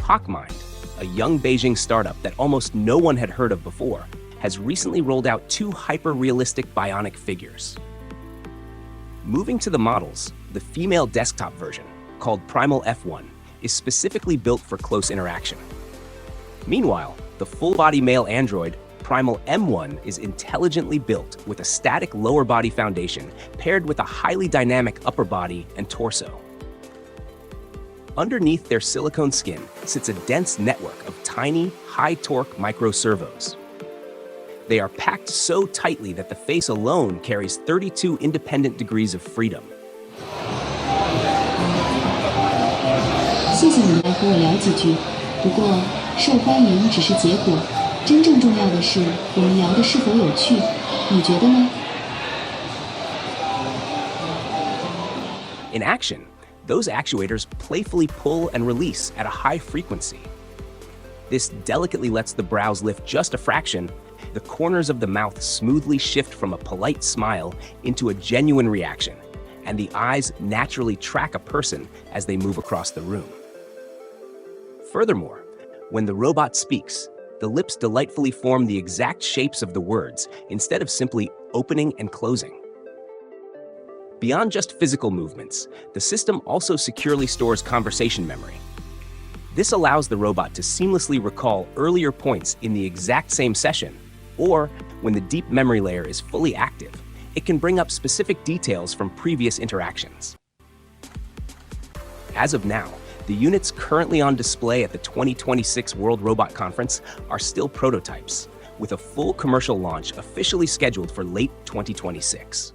Hokmind, a young Beijing startup that almost no one had heard of before, has recently rolled out two hyper-realistic bionic figures. Moving to the models, the female desktop version, called Primal F1, is specifically built for close interaction. Meanwhile, the full-body male android, Primal M1, is intelligently built with a static lower body foundation paired with a highly dynamic upper body and torso. Underneath their silicone skin sits a dense network of tiny, high-torque microservos. They are packed so tightly that the face alone carries 32 independent degrees of freedom. 谢谢你来和我聊几句，不过受欢迎只是结果，真正重要的是我们聊的是否有趣，你觉得呢？ In action, those actuators playfully pull and release at a high frequency. This delicately lets the brows lift just a fraction, the corners of the mouth smoothly shift from a polite smile into a genuine reaction, and the eyes naturally track a person as they move across the room. Furthermore, when the robot speaks, the lips delightfully form the exact shapes of the words instead of simply opening and closing. Beyond just physical movements, the system also securely stores conversation memory. This allows the robot to seamlessly recall earlier points in the exact same session, or when the deep memory layer is fully active, it can bring up specific details from previous interactions. As of now, the units currently on display at the 2026 World Robot Conference are still prototypes, with a full commercial launch officially scheduled for late 2026.